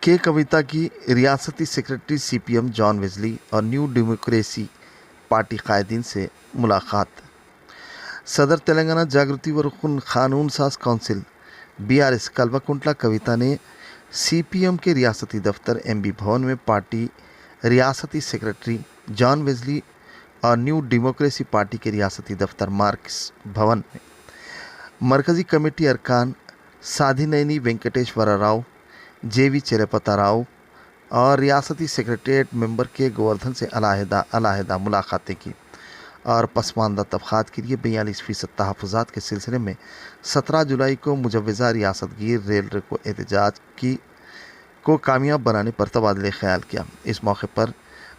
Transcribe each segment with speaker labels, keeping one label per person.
Speaker 1: के कविता की रियासती सेक्रेटरी CPM जॉन वेजली और न्यू डेमोक्रेसी पार्टी कायदीन से मुलाकात। सदर तेलंगाना जागृति व रुकन कानून साज काउंसिल BRS कल्वाकुंटला कविता ने CPM के रियासती दफ्तर MB भवन में पार्टी रियासती सेक्रेटरी जॉन वेजली और न्यू डेमोक्रेसी पार्टी के रियासती दफ्तर मार्क्स भवन में मरकज़ी कमेटी अरकान साधिनैनी वेंकटेश्वर राव, JV चेलपता राव और रियासती सेक्रेटरीट मेंबर के गोवर्धन से अलहदा मुलाकातें की और पसमानदा तबक़ात के लिए 42% तहफ़्फ़ुज़ात के सिलसिले में 17 जुलाई को मुजव्वज़ा रियासतगीर रेल को एहतजाज को कामयाब बनाने पर तबादले ख्याल किया। इस मौके पर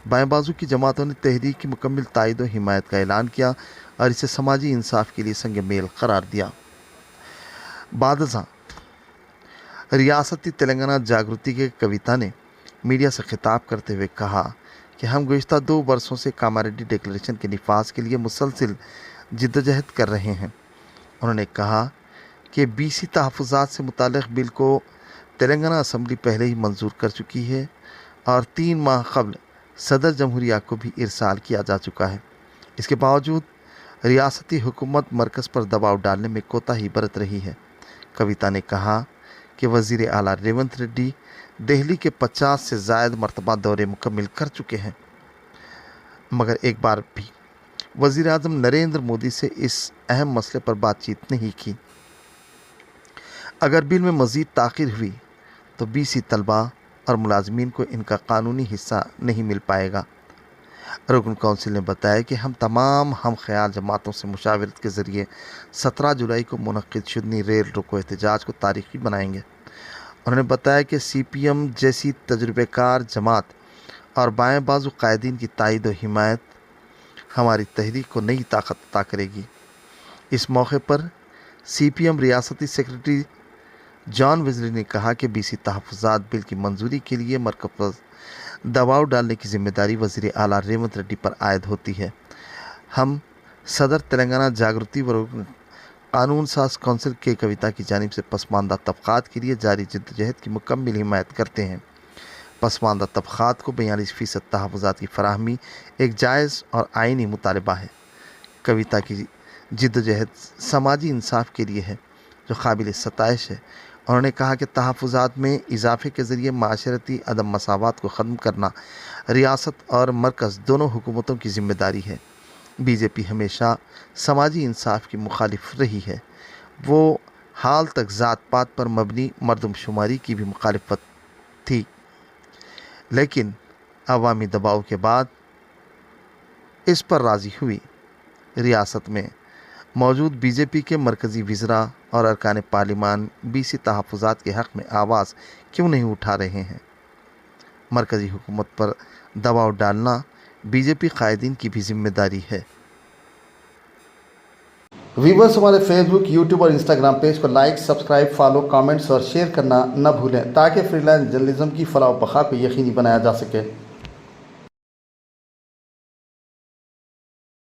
Speaker 1: बाएं बाजू की जमातों ने तहरीक की मुकम्मल तायद व हिमायत का ऐलान किया और इसे समाजी इंसाफ के लिए संग मेल करार दिया। बादशाह रियासती तेलंगाना जागृति के कविता ने मीडिया से खिताब करते हुए कहा कि हम गुज़िश्ता 2 वर्षों से कामारेड्डी डिक्लेरेशन के निफाज के लिए मुसलसिल जिद्दोजहद कर रहे हैं। उन्होंने कहा कि BC तहफ़्फ़ुज़ात से मुताल्लिक़ बिल को तेलंगाना असम्बली पहले ही मंजूर कर चुकी है और 3 माह कबल सदर जमहूरिया को भी इरसाल किया जा चुका है। इसके बावजूद रियासती हुकूमत मरकज़ पर दबाव डालने में कोताही बरत रही है। कविता ने कहा कि वज़ीर आला रेवंत रेड्डी दिल्ली के 50 से ज़ायद मरतबा दौरे मुकम्मल कर चुके हैं, मगर एक बार भी वज़ीर आज़म नरेंद्र मोदी से इस अहम मसले पर बातचीत नहीं की। अगर बिल में मज़ीद ताख़ीर हुई तो BC तलबा और मुलाजमीन को इनका कानूनी हिस्सा नहीं मिल पाएगा। रुकन काउंसिल ने बताया कि हम तमाम हम ख्याल जमातों से मुशावरत के ज़रिए 17 जुलाई को मुनक़्क़िद शुदनी रेल रोको एहतजाज को तारीख़ी बनाएंगे। उन्होंने बताया कि CPM जैसी तजुर्बेकार जमात और बाएं बाजू कायदीन की तायद व हिमायत हमारी तहरीक को नई ताकत अता करेगी। इस मौके पर CPM रियासती सेक्रेटरी जॉन वेजली ने कहा कि BC तहफ़्फ़ुज़ात बिल की मंजूरी के लिए मरकज़ पर दबाव डालने की जिम्मेदारी वज़ीर आला रेवंत रेड्डी पर आयद होती है। हम सदर तेलंगाना जागृति व कानून साज काउंसिल के कविता की जानिब से पसमानदा तबक़ात के लिए जारी जिद्दोजहद की मुकम्मल हिमायत करते हैं। पसमानदा तबक़ात को 42% तहफ़्फ़ुज़ात की फ़राहमी एक जायज़ और आइनी मुतालबा है। कविता की जिद्दोजहद समाजी इंसाफ के लिए है जो काबिल सताइश है। उन्होंने कहा कि तहफ़्फ़ुज़ात में इजाफ़े के ज़रिए माशरती अदम मसावत को ख़त्म करना रियासत और मरकज़ दोनों हुकूमतों की ज़िम्मेदारी है। BJP हमेशा समाजी इंसाफ की मुखालिफ रही है। वो हाल तक ज़ात पात पर मबनी मरदमशुमारी की भी मुखालिफत थी, लेकिन अवामी दबाव के बाद इस पर राज़ी हुई। रियासत में मौजूद BJP के मरकज़ी वज़रा और अरकान पार्लिमान BC तहफ़्फ़ुज़ात के हक़ में आवाज़ क्यों नहीं उठा रहे हैं? मरकज़ी हुकूमत पर दबाव डालना BJP कायदीन की भी जिम्मेदारी है।
Speaker 2: व्यूवर्स, हमारे फेसबुक, यूट्यूब और इंस्टाग्राम पेज को लाइक, सब्सक्राइब, फॉलो, कमेंट्स और शेयर करना न भूलें ताकि फ्रीलांस जर्नलिज्म की फलाह व बक़ा को यकीनी बनाया जा सके।